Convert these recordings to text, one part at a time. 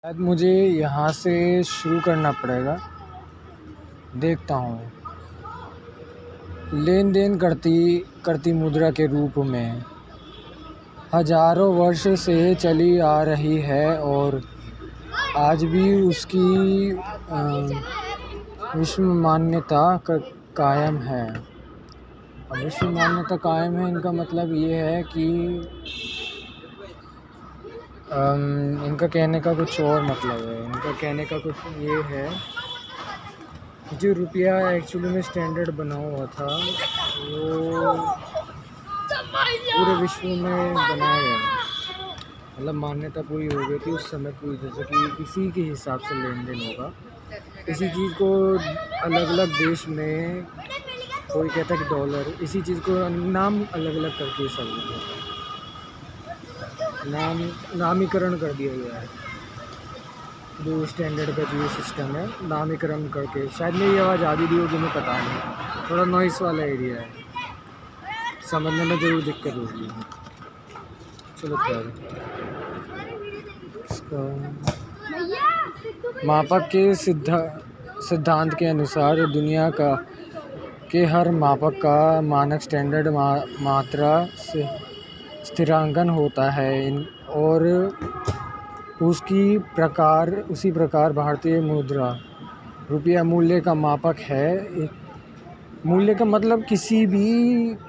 शायद मुझे यहाँ से शुरू करना पड़ेगा। देखता हूँ। लेन देन करती मुद्रा के रूप में हजारों वर्ष से चली आ रही है और आज भी उसकी विश्व मान्यता कायम है। अब विश्व मान्यता कायम है, इनका मतलब ये है कि इनका कहने का कुछ और मतलब है। इनका कहने का कुछ ये है, जो रुपया एक्चुअली में स्टैंडर्ड बना हुआ था वो पूरे विश्व में बनाया गया, मतलब मान्यता पूरी हो गई थी उस समय पूरी, जैसे कि इसी के हिसाब से लेन देन होगा। इसी चीज़ को अलग अलग देश में कोई कहता है कि डॉलर, इसी चीज़ को नाम अलग अलग करके सब नामीकरण कर दिया गया है। जो स्टैंडर्ड का जो सिस्टम है नामीकरण करके, शायद मेरी आवाज़ आ भी रही होगी, मुझे पता नहीं, थोड़ा नॉइस वाला एरिया है, समझने में ज़रूर दिक्कत होगी। चलो खैर, मापक के सिद्धांत के अनुसार दुनिया के हर मापक का मानक स्टैंडर्ड मात्रा से स्थिरांकन होता है और उसी प्रकार भारतीय मुद्रा रुपया मूल्य का मापक है। मूल्य का मतलब किसी भी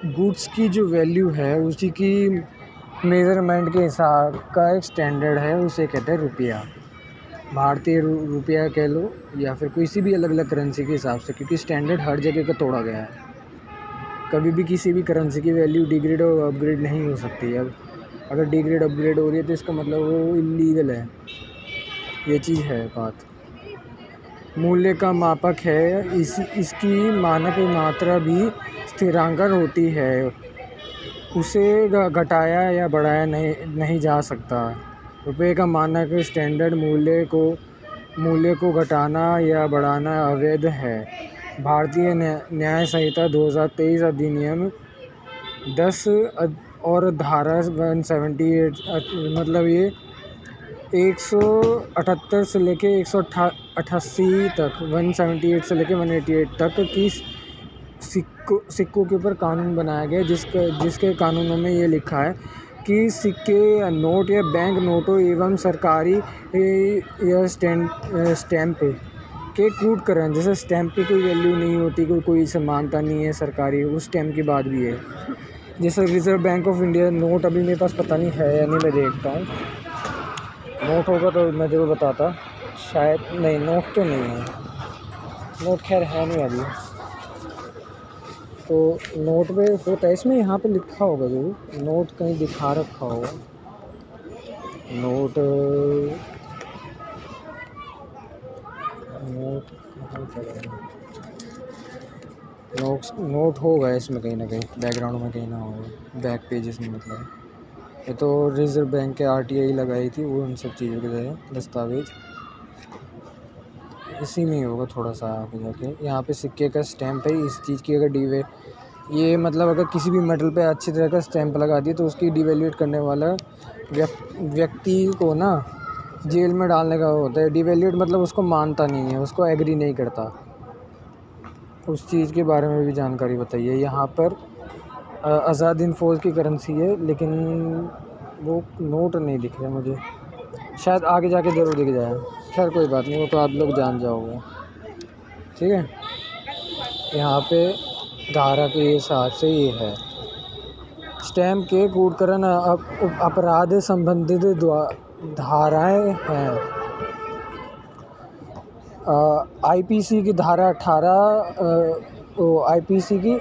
गुड्स की जो वैल्यू है उसी की मेज़रमेंट के हिसाब का एक स्टैंडर्ड है, उसे कहते हैं रुपया। भारतीय रुपया कह लो या फिर किसी भी अलग अलग करेंसी के हिसाब से, क्योंकि स्टैंडर्ड हर जगह का तोड़ा गया है। कभी भी किसी भी करेंसी की वैल्यू डिग्रेड और अपग्रेड नहीं हो सकती है। अगर डिग्रेड अपग्रेड हो रही है तो इसका मतलब वो इलीगल है, ये चीज़ है बात। मूल्य का मापक है, इसकी मानक मात्रा भी स्थिरांकन होती है, उसे घटाया या बढ़ाया नहीं जा सकता। रुपये का मानक स्टैंडर्ड मूल्य को घटाना या बढ़ाना अवैध है। भारतीय न्याय संहिता 2023 अधिनियम 10 और धारा 178, मतलब ये 178 से लेके 188 तक, 178 से लेके 188 तक की सिक्कों के ऊपर कानून बनाया गया, जिसके कानूनों में ये लिखा है कि सिक्के या नोट या बैंक नोटों एवं सरकारी या स्टैम्प के कूटकरण, जैसे स्टैम्प की कोई वैल्यू नहीं होती, कोई समानता नहीं है सरकारी, उस स्टैम्प की बात भी है। जैसे reserve bank of India note अभी मेरे पास पता नहीं है या नहीं, मैं देखता हूँ। नोट होगा तो मैं ज़रूर बताता, शायद नहीं, नोट तो नहीं है, नोट खैर है नहीं अभी। तो नोट पे होता है, इसमें यहाँ पे लिखा होगा ज़रूर, नोट कहीं दिखा रखा होगा। नोट कहाँ पर है? नोट होगा इसमें कहीं ना कहीं, बैकग्राउंड में कहीं ना होगा, बैक पेजेस में मतलब। ये तो रिज़र्व बैंक के RTI लगाई थी, वो उन सब चीज़ों के दस्तावेज इसी में ही होगा। थोड़ा सा आगे जाके यहाँ पे सिक्के का स्टैम्प है, इस चीज़ की अगर ये मतलब अगर किसी भी मेटल पे अच्छी तरह का स्टैम्प लगा दिए तो उसकी डिवैल्यूएट करने वाला व्यक्ति को ना जेल में डालने का होता है। डिवैल्यूएट मतलब उसको मानता नहीं है, उसको एग्री नहीं करता, उस चीज़ के बारे में भी जानकारी बताइए। यहाँ पर आज़ाद हिंद फौज की करेंसी है, लेकिन वो नोट नहीं दिख रहा मुझे, शायद आगे जाके ज़रूर दिख जाए। खैर कोई बात नहीं, वो तो आप लोग जान जाओगे, ठीक है। यहाँ पे धारा के हिसाब से ये है, स्टैम्प के कूटकरण अपराध संबंधित धाराएं हैं। IPC की धारा 18, IPC की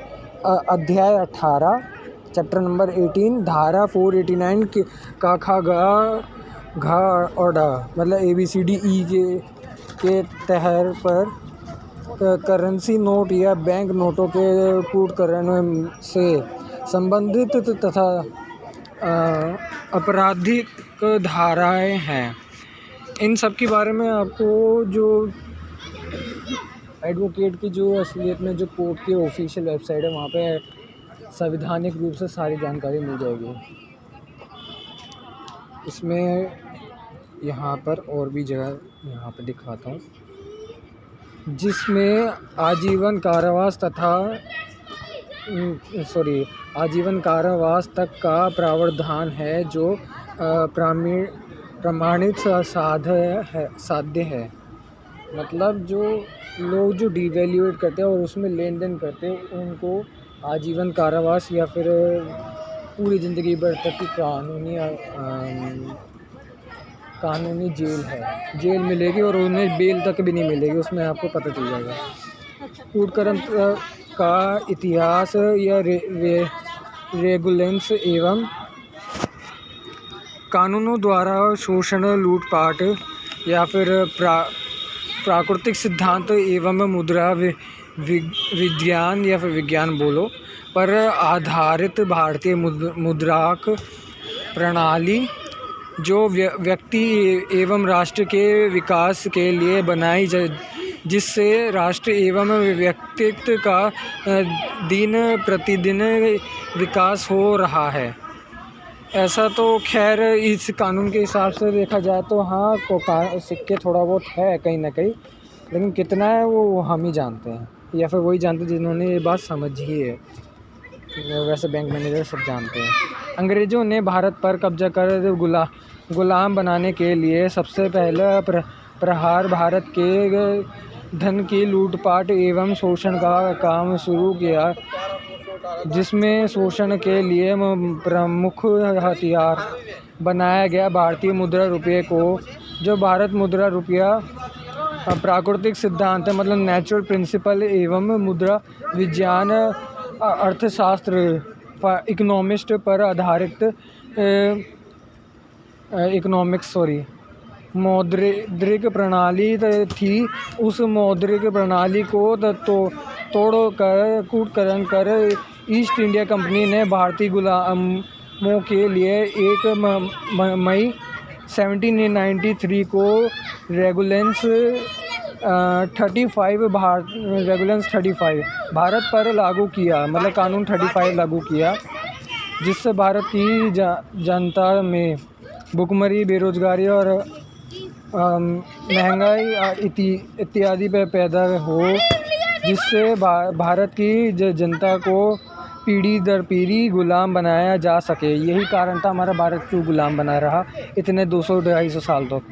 अध्याय 18 चैप्टर नंबर 18 धारा 489 का खा घा और डा, मतलब ABCDE के तहत पर करेंसी नोट या बैंक नोटों के कूटकरण से संबंधित तथा आपराधिक धाराएं हैं। इन सब के बारे में आपको जो एडवोकेट की जो असलियत में जो कोर्ट की ऑफिशियल वेबसाइट है, वहाँ पे संवैधानिक रूप से सारी जानकारी मिल जाएगी। इसमें यहाँ पर और भी जगह यहाँ पर दिखाता हूँ, जिसमें आजीवन कारावास तथा आजीवन कारावास तक का प्रावधान है, जो प्रमाणित साध्य है। मतलब जो लोग जो डिवैल्यूएट करते हैं और उसमें लेन देन करते हैं, उनको आजीवन कारावास या फिर पूरी ज़िंदगी भर तक की कानूनी जेल मिलेगी, और उन्हें बेल तक भी नहीं मिलेगी, उसमें आपको पता चल जाएगा। कूटकर्म का इतिहास या रेगुलेंस एवं कानूनों द्वारा शोषण, लूटपाट या फिर प्राकृतिक सिद्धांत एवं मुद्रा विज्ञान या फिर विज्ञान बोलो पर आधारित भारतीय मुद्राक प्रणाली, जो व्यक्ति एवं राष्ट्र के विकास के लिए बनाई जिससे राष्ट्र एवं व्यक्तित्व का दिन प्रतिदिन विकास हो रहा है। ऐसा तो खैर इस कानून के हिसाब से देखा जाए तो हाँ, सिक्के थोड़ा बहुत है कहीं ना कहीं, लेकिन कितना है वो हम ही जानते हैं, या फिर वही जानते हैं जिन्होंने ये बात समझी है। वैसे बैंक मैनेजर सब जानते हैं। अंग्रेज़ों ने भारत पर कब्जा कर गुलाम बनाने के लिए सबसे पहला प्रहार भारत के धन की लूटपाट एवं शोषण का काम शुरू किया, जिसमें शोषण के लिए प्रमुख हथियार बनाया गया भारतीय मुद्रा रुपये को, जो भारत मुद्रा रुपया प्राकृतिक सिद्धांत मतलब नेचुरल प्रिंसिपल एवं मुद्रा विज्ञान अर्थशास्त्र इकोनॉमिस्ट पर आधारित मौद्रिक प्रणाली थी। उस मौद्रिक प्रणाली को तोड़कर कूटकर्म कर ईस्ट इंडिया कंपनी ने भारतीय गुलामों के लिए 1 मई 1793 को रेगुलेंस 35 भारत पर लागू किया, मतलब कानून 35 लागू किया, जिससे भारत की जनता में भुखमरी, बेरोजगारी और महंगाई इत्यादि पे पैदा हो, जिससे भारत की जनता को पीढ़ी दर पीढ़ी गुलाम बनाया जा सके। यही कारण था हमारा भारत क्यों गुलाम बना रहा इतने 200-250 साल तक,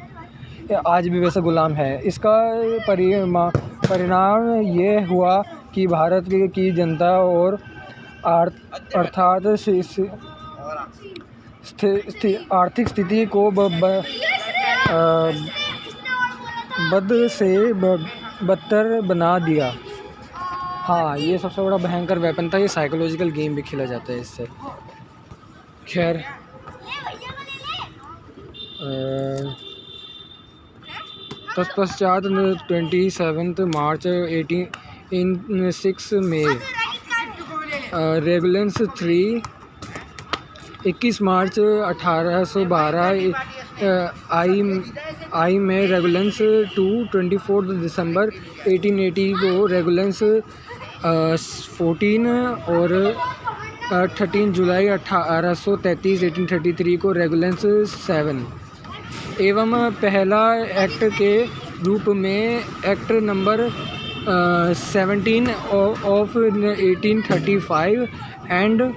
आज भी वैसे गुलाम है। इसका परिणाम ये हुआ कि भारत की जनता और अर्थात आर्थिक स्थिति को बद से बदतर बना दिया। हाँ, ये सबसे बड़ा भयंकर वेपन था। ये साइकोलॉजिकल गेम भी खेला जाता है इससे। खैर, तत्पश्चात 27 मार्च 1806 में रेगुलेंस 3, 21 मार्च 1812 आई में रेगुलेंस 2, 24 दिसंबर 1880 को रेगुलेंस 14 और 13 जुलाई 1833 को रेगुलेंस 7 एवं पहला एक्ट के रूप में एक्ट नंबर 17 ऑफ 1835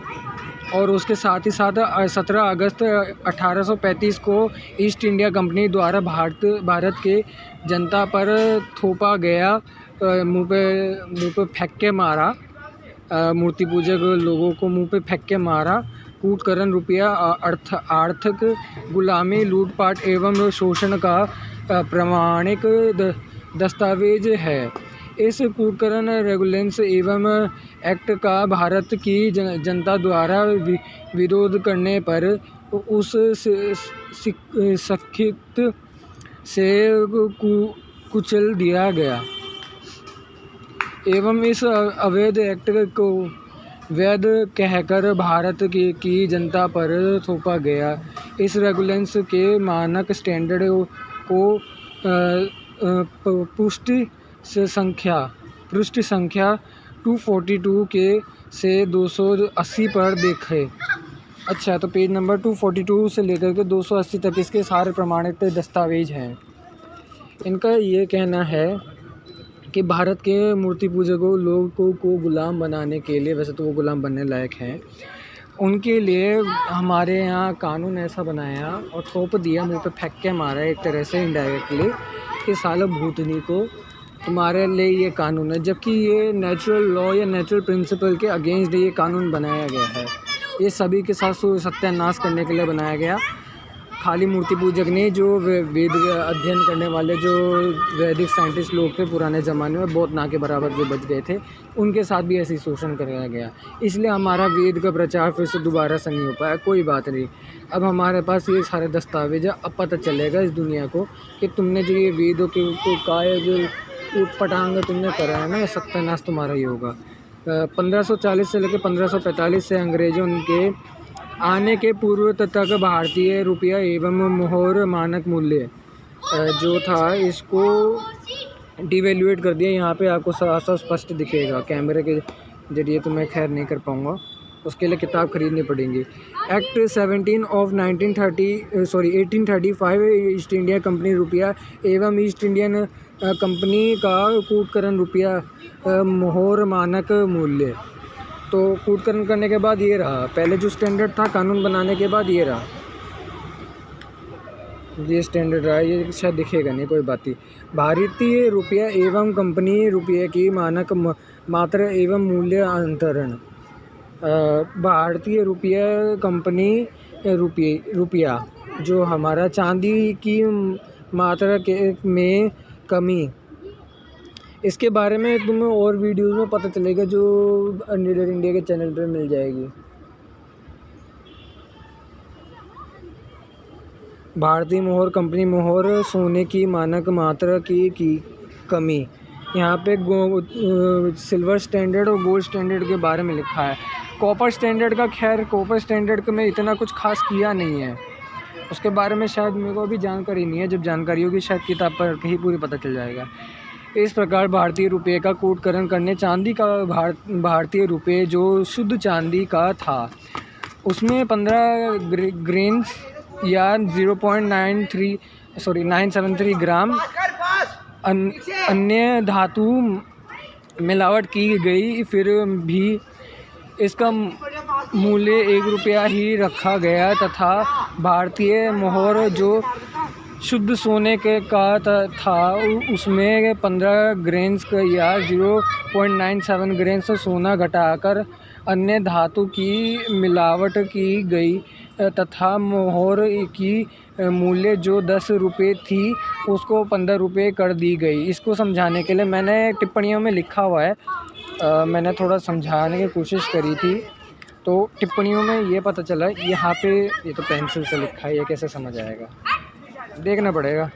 और उसके साथ ही साथ 17 अगस्त 1835 को ईस्ट इंडिया कंपनी द्वारा भारत के जनता पर थोपा गया, मुंह पे फेंक के मारा, मूर्ति पूजक लोगों को मुंह पे फेंक के मारा कूटकर्म रुपया आर्थिक गुलामी, लूटपाट एवं शोषण का प्रमाणिक दस्तावेज है। इस कूटकर्म रेगुलेंस एवं एक्ट का भारत की जनता द्वारा विरोध करने पर उस सख्त से कुचल दिया गया एवं इस अवैध एक्ट को वैध कहकर भारत की जनता पर थोपा गया। इस रेगुलेंस के मानक स्टैंडर्ड को पृष्ठ संख्या 242 के से 280 पर देखें। अच्छा, तो पेज नंबर 242 से लेकर के 280 तक इसके सारे प्रमाणित दस्तावेज हैं। इनका ये कहना है कि भारत के मूर्ति पूजकों लोगों को गुलाम बनाने के लिए, वैसे तो वो गुलाम बनने लायक हैं, उनके लिए हमारे यहाँ कानून ऐसा बनाया और थोप दिया, मुँह पे फेंक के मारा एक तरह से इनडायरेक्टली कि सालो भूतनी को, तुम्हारे लिए ये कानून है। जबकि ये नेचुरल लॉ या नेचुरल प्रिंसिपल के अगेंस्ट ये कानून बनाया गया है। ये सभी के साथ सत्यानाश करने के लिए बनाया गया। खाली मूर्ति पूजक नहीं, जो वेद अध्ययन करने वाले जो वैदिक साइंटिस्ट लोग थे पुराने ज़माने में, बहुत ना के बराबर जो बच गए थे, उनके साथ भी ऐसी शोषण कराया गया। इसलिए हमारा वेद का प्रचार फिर से दोबारा से नहीं हो पाया। कोई बात नहीं, अब हमारे पास ये सारे दस्तावेज है। अब पता चलेगा इस दुनिया को कि तुमने जो ये वेदों के का जो ऊटपटांग तुमने करा है ना, ये सत्यानाश तुम्हारा ही होगा। 1540 से लेकर 1545 से अंग्रेजों के आने के पूर्व तक भारतीय रुपया एवं मोहर मानक मूल्य जो था, इसको डिवेल्यूएट कर दिया। यहाँ पे आपको साफ साफ स्पष्ट दिखेगा, कैमरे के जरिए तो मैं खैर नहीं कर पाऊँगा, उसके लिए किताब खरीदनी पड़ेगी। Act 17 of 1835 east India company रुपया एवं ईस्ट इंडियन कंपनी का कूटकरण रुपया मोहर मानक मूल्य। तो कूटकरण करने के बाद ये रहा, पहले जो स्टैंडर्ड था कानून बनाने के बाद ये रहा, ये स्टैंडर्ड रहा। ये शायद दिखेगा नहीं, कोई बात नहीं। भारतीय रुपया एवं कंपनी रुपये की मानक मात्रा एवं मूल्य अंतरण। भारतीय रुपया कंपनी रुपया जो हमारा चांदी की मात्रा के में कमी, इसके बारे में तुम्हें और वीडियोस में पता चलेगा जो अनलीडर इंडिया के चैनल पे मिल जाएगी। भारतीय मोहर कंपनी मोहर सोने की मानक मात्रा की कमी। यहाँ पे सिल्वर स्टैंडर्ड और गोल्ड स्टैंडर्ड के बारे में लिखा है। कॉपर स्टैंडर्ड का, खैर कॉपर स्टैंडर्ड का मैं इतना कुछ खास किया नहीं है, उसके बारे में शायद मेरे को अभी जानकारी नहीं है। जब जानकारी होगी शायद किताब पर कहीं पूरी पता चल जाएगा। इस प्रकार भारतीय रुपये का कूटकरण करने चांदी का भारतीय रुपये जो शुद्ध चांदी का था, उसमें 15 ग्रेन्स या 973 ग्राम अन्य धातु मिलावट की गई। फिर भी इसका मूल्य 1 रुपया ही रखा गया तथा भारतीय मोहर जो शुद्ध सोने के का था उसमें 15 ग्रेन्स या 0.97 ग्रेन्स सोना घटाकर अन्य धातु की मिलावट की गई तथा मोहर की मूल्य जो 10 रुपये थी उसको 15 रुपये कर दी गई। इसको समझाने के लिए मैंने टिप्पणियों में लिखा हुआ है, मैंने थोड़ा समझाने की कोशिश करी थी, तो टिप्पणियों में ये पता चला। यहाँ पे ये तो पेंसिल से लिखा है, ये कैसे समझ आएगा, देखना पड़ेगा,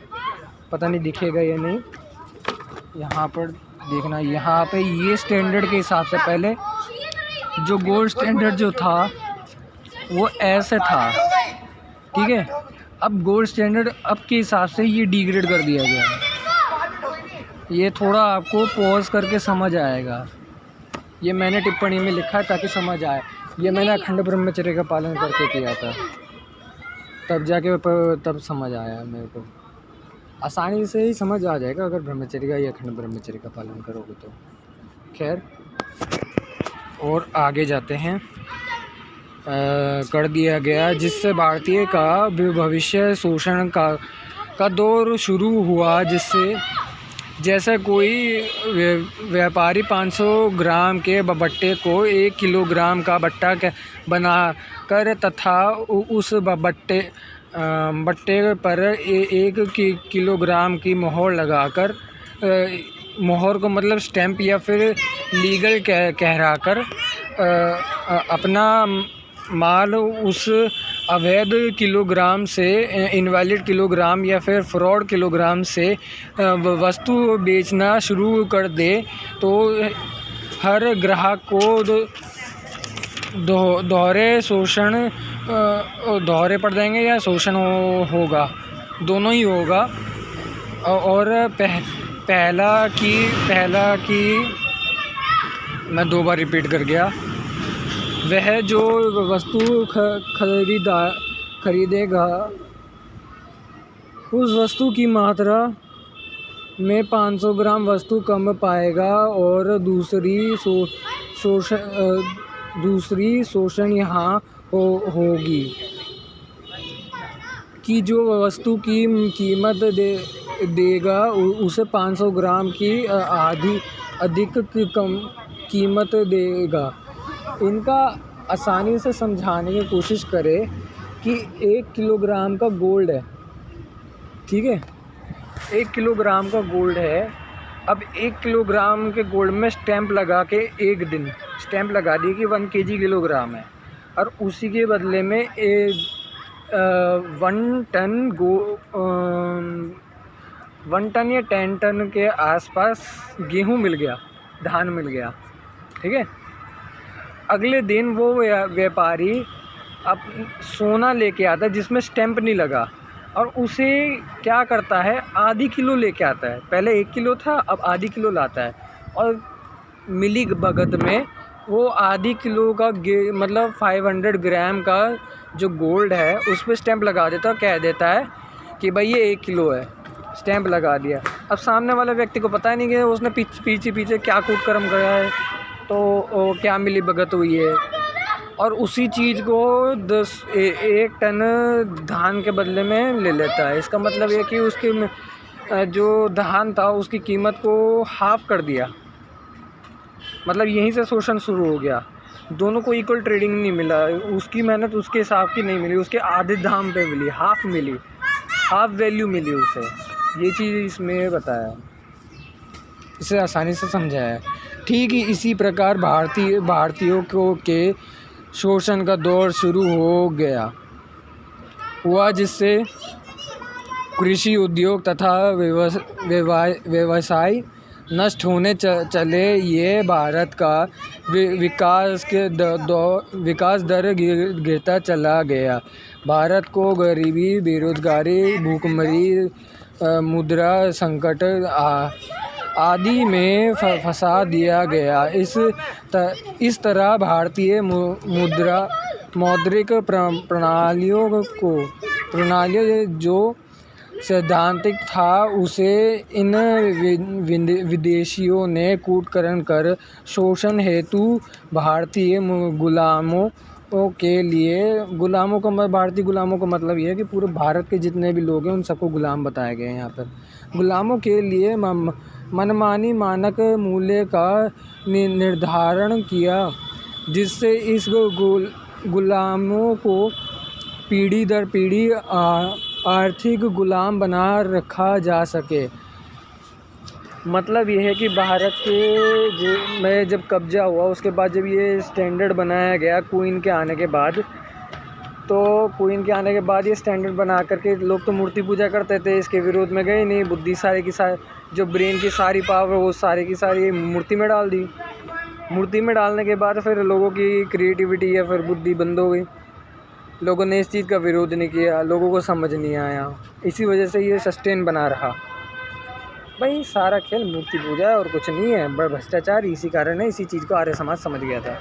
पता नहीं दिखेगा या नहीं। यहाँ पर देखना, यहाँ पे ये स्टैंडर्ड के हिसाब से पहले जो गोल्ड स्टैंडर्ड जो था वो ऐसे था, ठीक है। अब गोल्ड स्टैंडर्ड अब के हिसाब से ये डिग्रेड कर दिया गया है। ये थोड़ा आपको पॉज करके समझ आएगा, ये मैंने टिप्पणी में लिखा है ताकि समझ आए। ये मैंने अखंड ब्रह्मचर्य का पालन करके किया था, तब जाके तब समझ आया मेरे को। आसानी से ही समझ आ जाएगा अगर ब्रह्मचर्य का या अखंड ब्रह्मचर्य का पालन करोगे तो। खैर, और आगे जाते हैं। कर दिया गया जिससे भारतीय का भविष्य शोषण का दौर शुरू हुआ, जिससे जैसे कोई व्यापारी 500 ग्राम के बट्टे को 1 किलोग्राम का बट्टा बना कर तथा उस बट्टे पर 1 किलोग्राम की मोहर लगाकर, मोहर को मतलब स्टैंप या फिर लीगल कहराकर अपना माल उस अवैध किलोग्राम से, इनवैलिड किलोग्राम या फिर फ्रॉड किलोग्राम से वस्तु बेचना शुरू कर दे, तो हर ग्राहक को दोहरे पड़ जाएंगे या शोषण होगा, दोनों ही होगा। और पहला की मैं 2 बार रिपीट कर गया। वह जो वस्तु खरीदेगा उस वस्तु की मात्रा में 500 ग्राम वस्तु कम पाएगा और दूसरी शोषण यहाँ होगी कि जो वस्तु की कीमत देगा उसे 500 ग्राम की अधिक कम कीमत देगा। इनका आसानी से समझाने की कोशिश करें कि 1 किलोग्राम का गोल्ड है, ठीक है, 1 किलोग्राम का गोल्ड है। अब 1 किलोग्राम के गोल्ड में स्टैंप लगा के एक दिन स्टैंप लगा दी कि 1 केजी किलोग्राम है, और उसी के बदले में 1 टन या 10 टन के आसपास गेहूं मिल गया, धान मिल गया, ठीक है। अगले दिन वो व्यापारी अब सोना लेके आता है जिसमें स्टैंप नहीं लगा, और उसे क्या करता है, आधी किलो लेके आता है। पहले 1 किलो था, अब आधी किलो लाता है, और मिली भगत में वो आधी किलो का मतलब 500 ग्राम का जो गोल्ड है उस पर स्टैंप लगा देता है, कह देता है कि भाई ये 1 किलो है, स्टैंप लगा दिया। अब सामने वाले व्यक्ति को पता नहीं कि उसने पीछे क्या कूटकर्म करा है, तो क्या मिली भगत हुई है, और उसी चीज़ को 1 टन धान के बदले में ले लेता है। इसका मतलब ये कि उसके जो धान था उसकी कीमत को हाफ कर दिया। मतलब यहीं से शोषण शुरू हो गया। दोनों को इक्वल ट्रेडिंग नहीं मिला, उसकी मेहनत उसके हिसाब की नहीं मिली, उसके आधे दाम पे मिली, हाफ वैल्यू मिली उसे। ये चीज़ इसमें बताया, इसे आसानी से समझाया। ठीक ही इसी प्रकार भारतीयों के शोषण का दौर शुरू हुआ जिससे कृषि उद्योग तथा व्यवसाय नष्ट होने चले। ये भारत का विकास दर गिरता चला गया। भारत को गरीबी, बेरोजगारी, भूखमरी, मुद्रा संकट आदि में फंसा दिया गया। इस तरह भारतीय मौद्रिक प्रणालियों जो सैद्धांतिक था उसे इन विदेशियों ने कूटकर्म कर शोषण हेतु भारतीय गुलामों भारतीय गुलामों का मतलब यह है कि पूरे भारत के जितने भी लोग हैं उन सबको गुलाम बताया गया है। यहाँ पर गुलामों के लिए मनमानी मानक मूल्य का निर्धारण किया, जिससे इस गुलामों को पीढ़ी दर पीढ़ी आर्थिक गुलाम बना रखा जा सके। मतलब ये है कि भारत के में जब कब्जा हुआ उसके बाद जब ये स्टैंडर्ड बनाया गया क्वीन के आने के बाद, तो क्वीन के आने के बाद ये स्टैंडर्ड बना करके लोग तो मूर्ति पूजा करते थे, इसके विरोध में गए नहीं। बुद्धि सारी की सारी, जो ब्रेन की सारी पावर वो सारी की सारी मूर्ति में डाल दी। मूर्ति में डालने के बाद फिर लोगों की क्रिएटिविटी या फिर बुद्धि बंद हो गई। लोगों ने इस चीज़ का विरोध नहीं किया, लोगों को समझ नहीं आया, इसी वजह से ये सस्टेन बना रहा। भाई सारा खेल मूर्ति पूजा है और कुछ नहीं है, भ्रष्टाचार इसी कारण है। इसी चीज़ को आर्य समाज समझ गया था।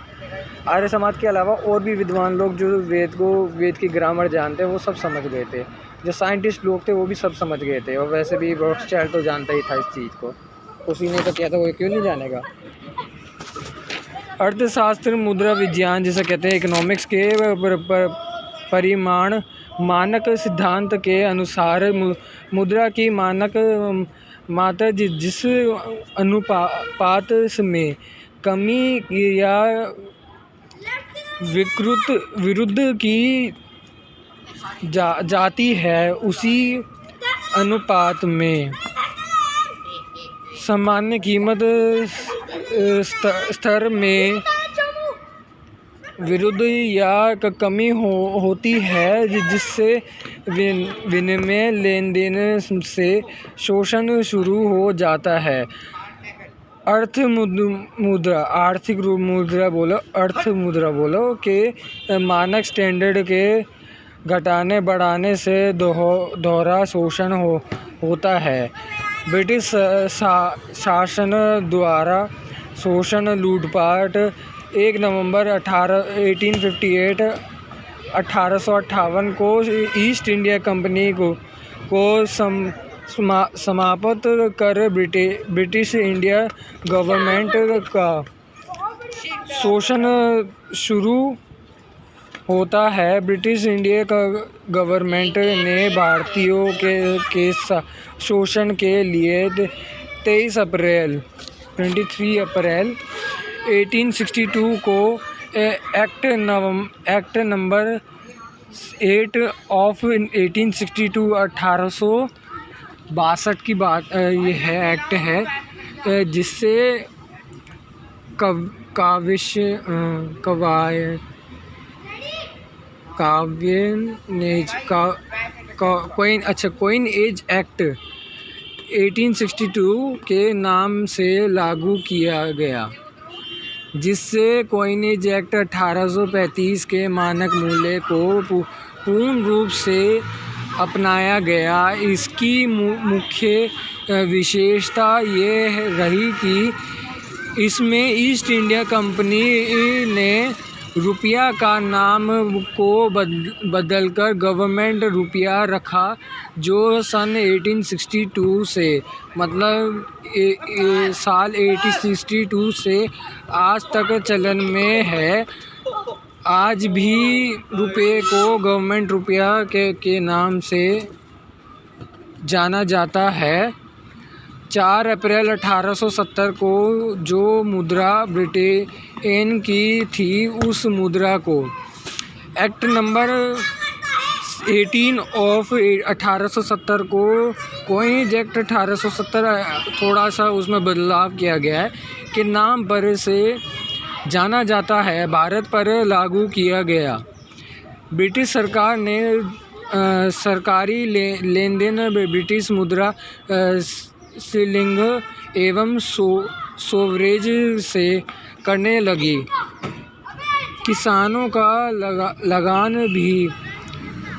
आर्य समाज के अलावा और भी विद्वान लोग जो वेद की ग्रामर जानते हैं वो सब समझ गए थे। जो साइंटिस्ट लोग थे वो भी सब समझ गए थे, और वैसे भी रॉथस्चाइल्ड तो जानता ही था इस चीज़ को, उसी ने तो किया था, वो क्यों नहीं जानेगा। अर्थशास्त्र, मुद्रा विज्ञान जिसे कहते हैं, इकोनॉमिक्स के परिमाण मानक सिद्धांत के अनुसार मुद्रा की मानक मात्रा जिस अनुपात में कमी या विरुद्ध की जाती है उसी अनुपात में सामान्य कीमत स्तर में विरुद्ध या कमी होती है, जिससे विनिमय लेन देन से शोषण शुरू हो जाता है। अर्थ मुद्रा बोलो के मानक स्टैंडर्ड के घटाने बढ़ाने से दोहरा शोषण होता है। ब्रिटिश शासन द्वारा शोषण, लूटपाट 1 नवंबर 1858 को ईस्ट इंडिया कंपनी को समाप्त कर ब्रिटिश इंडिया गवर्नमेंट का शोषण शुरू होता है। ब्रिटिश इंडिया का गवर्नमेंट ने भारतीयों के शोषण के लिए 23 अप्रैल 1862 को एक्ट नंबर 8 ऑफ 1862 1862 की बात ये है एक्ट है, जिससे क्वीन एज एक्ट 1862 के नाम से लागू किया गया, जिससे क्वीन एक्ट 1835 के मानक मूल्य को पूर्ण रूप से अपनाया गया। इसकी मुख्य विशेषता ये रही कि इसमें ईस्ट इंडिया कंपनी ने रुपया का नाम को बदलकर गवर्नमेंट रुपया रखा, जो सन 1862 से मतलब साल 1862 से आज तक चलन में है। आज भी रुपये को गवर्नमेंट रुपया के नाम से जाना जाता है। 4 अप्रैल 1870 को जो मुद्रा ब्रिटेन की थी, उस मुद्रा को एक्ट नंबर 18 ऑफ 1870 को क्वीन एक्ट 1870 थोड़ा सा उसमें बदलाव किया गया है कि नाम पर से जाना जाता है, भारत पर लागू किया गया। ब्रिटिश सरकार ने सरकारी लेन देन ब्रिटिश मुद्रा सीलिंग एवं सोवरेज से करने लगी। किसानों का लगान भी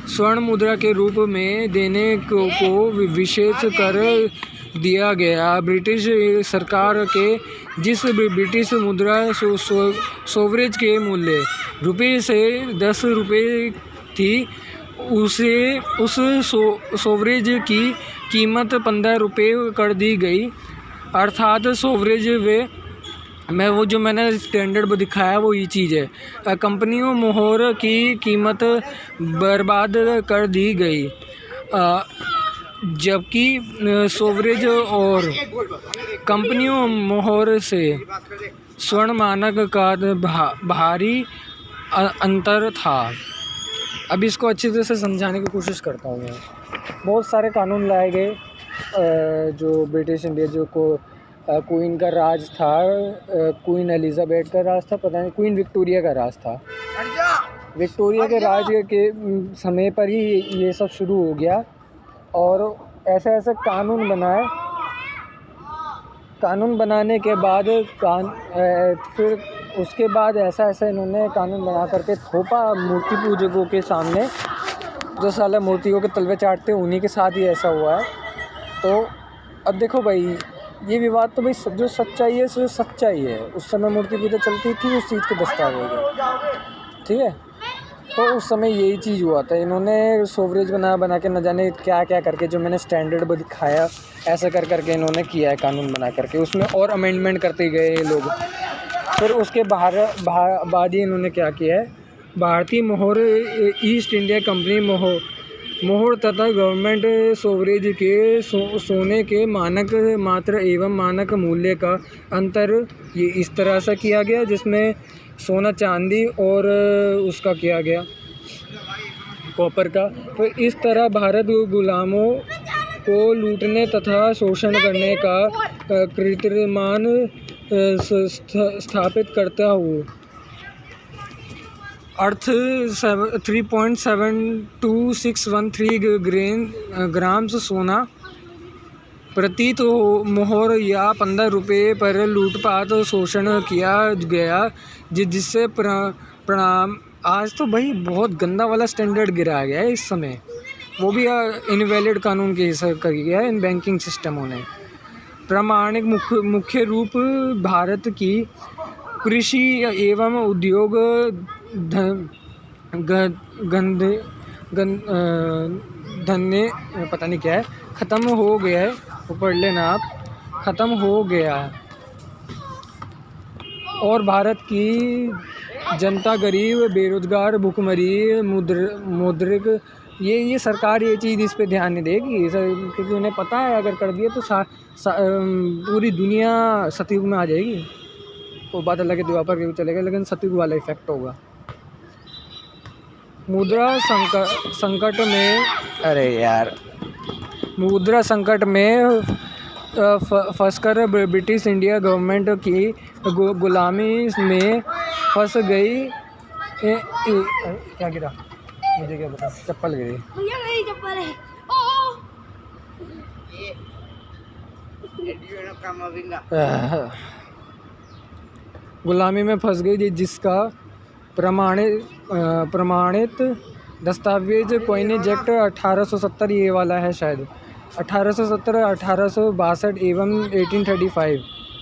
स्वर्ण मुद्रा के रूप में देने को विशेष कर दिया गया। ब्रिटिश सरकार के जिस ब्रिटिश मुद्रा सोवरेज के मूल्य रुपये से 10 रुपये थी, उस सोवरेज की कीमत 15 रुपये कर दी गई। अर्थात सोवरेज में वो जो मैंने स्टैंडर्ड दिखाया वो ये चीज़ है। कंपनियों मोहर की कीमत बर्बाद कर दी गई, जबकि सोवरेज और कंपनियों मोहर से स्वर्ण मानक का भारी अंतर था। अब इसको अच्छी तरह से समझाने की कोशिश करता हूँ मैं। बहुत सारे कानून लाए गए जो ब्रिटिश इंडिया जो क्वीन का राज था, क्वीन एलिज़ाबेथ का राज था, पता नहीं क्वीन विक्टोरिया का राज था। विक्टोरिया के राज के समय पर ही ये सब शुरू हो गया और ऐसे ऐसे कानून बनाए। कानून बनाने के बाद फिर उसके बाद ऐसा इन्होंने कानून बना करके थोपा मूर्ति पूजकों के सामने, जो साला मूर्तियों के तलवे चाटते उन्हीं के साथ ही ऐसा हुआ है। तो अब देखो भाई, ये विवाद तो भाई जो सच्चाई है सो सच्चाई है। उस समय मूर्ति पूजा चलती थी, उस चीज़ के दस्तावेज है, ठीक है। तो उस समय यही चीज़ हुआ था। इन्होंने सोवरेज बना के न जाने क्या क्या करके, जो मैंने स्टैंडर्ड दिखाया, ऐसा करके इन्होंने किया है कानून बना करके। उसमें और अमेंडमेंट करते गए ये लोग। फिर उसके बाद ही इन्होंने क्या किया है, भारतीय मोहर ईस्ट इंडिया कंपनी मोहर तथा गवर्नमेंट सोवरेज के सोने के मानक मात्रा एवं मानक मूल्य का अंतर ये इस तरह से किया गया, जिसमें सोना चांदी और उसका किया गया कॉपर का। तो इस तरह भारत गुलामों को लूटने तथा शोषण करने का कीर्तिमान स्थापित करता हुआ अर्थ 3.72613 ग्राम सोना प्रतीत मोहर या 15 रुपये पर लूटपाट शोषण किया गया, जिससे परिणाम आज तो भाई बहुत गंदा वाला स्टैंडर्ड गिराया गया है इस समय। वो भी इनवैलिड कानून के हिसाब कर गया है इन बैंकिंग सिस्टमों ने। प्रामाणिक मुख्य रूप भारत की कृषि एवं उद्योग धन्य पता नहीं क्या है, ख़त्म हो गया है। वो पढ़ लेना आप, ख़त्म हो गया है। और भारत की जनता गरीब, बेरोजगार, भूखमरी, मुद्रिक, ये सरकार ये चीज़ इस पे ध्यान नहीं देगी क्योंकि उन्हें पता है अगर कर दिए तो पूरी दुनिया सतयुग में आ जाएगी। वो बात अलग है, द्वापर के चलेगा, लेकिन सतयुग वाला इफेक्ट होगा। मुद्रा संकट में, अरे यार, मुद्रा संकट में फंसकर ब्रिटिश इंडिया गवर्नमेंट की गुलामी में फंस गई। क्या गिरा? मुझे क्या पता, चप्पल गिरी। भैया मेरी चप्पल है। गुलामी में फंस गई, जिसका प्रमाणित दस्तावेज कॉइनेज एक्ट 1870 ये वाला है शायद, 1870, 1862 एवं 1835,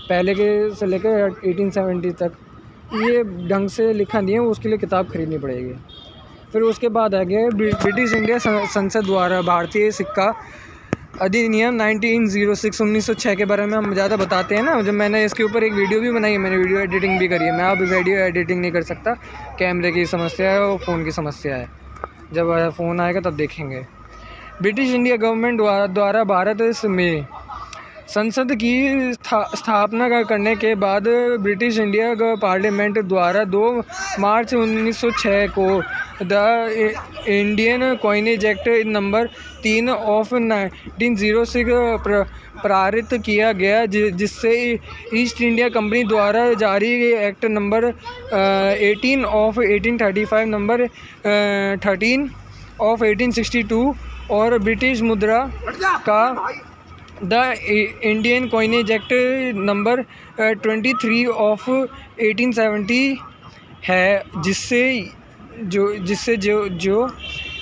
पहले के से लेकर 1870 तक ये ढंग से लिखा नहीं है, उसके लिए किताब खरीदनी पड़ेगी। फिर उसके बाद आगे ब्रिटिश इंडिया संसद द्वारा भारतीय सिक्का अधिनियम 1906 के बारे में हम ज़्यादा बताते हैं ना। जब मैंने इसके ऊपर एक वीडियो भी बनाई है, मैंने वीडियो एडिटिंग भी करी है। मैं अब वीडियो एडिटिंग नहीं कर सकता, कैमरे की समस्या है और फ़ोन की समस्या है। जब फ़ोन आएगा तब देखेंगे। ब्रिटिश इंडिया गवर्नमेंट द्वारा भारत में संसद की स्थापना करने के बाद ब्रिटिश इंडिया पार्लियामेंट द्वारा 2 मार्च 1906 को the Indian coinage act number 3 of 1906 पारित किया गया, जिससे ईस्ट इंडिया कंपनी द्वारा जारी act number 18 of 1835, number 13 of 1862 और ब्रिटिश मुद्रा का the Indian coinage act number 23 of 1870 है, जिससे जो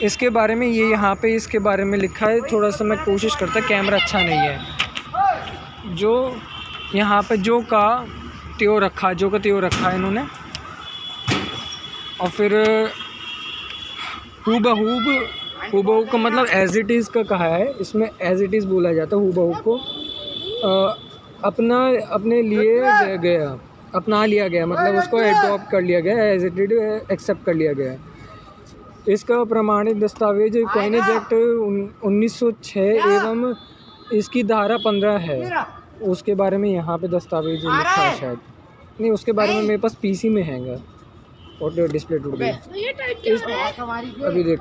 इसके बारे में ये यहाँ पे इसके बारे में लिखा है। थोड़ा सा मैं कोशिश करता, कैमरा अच्छा नहीं है। जो यहाँ पे जो का त्यों रखा है इन्होंने, और फिर हुबहू का मतलब एज इट इज़ का कहा है। इसमें एज इट इज़ बोला जाता है। हुबहू को अपना लिया गया मतलब उसको एडॉप्ट कर लिया गया, एज इट इज एक्सेप्ट कर लिया गया। इसका प्रमाणित दस्तावेज कॉइनेज एक्ट 1906 एवं इसकी धारा 15 है। उसके बारे में यहाँ पे दस्तावेज लिखा है शायद, नहीं उसके बारे में मेरे पास पीसी में हैगा और डिस्प्ले टूट गई। अभी देख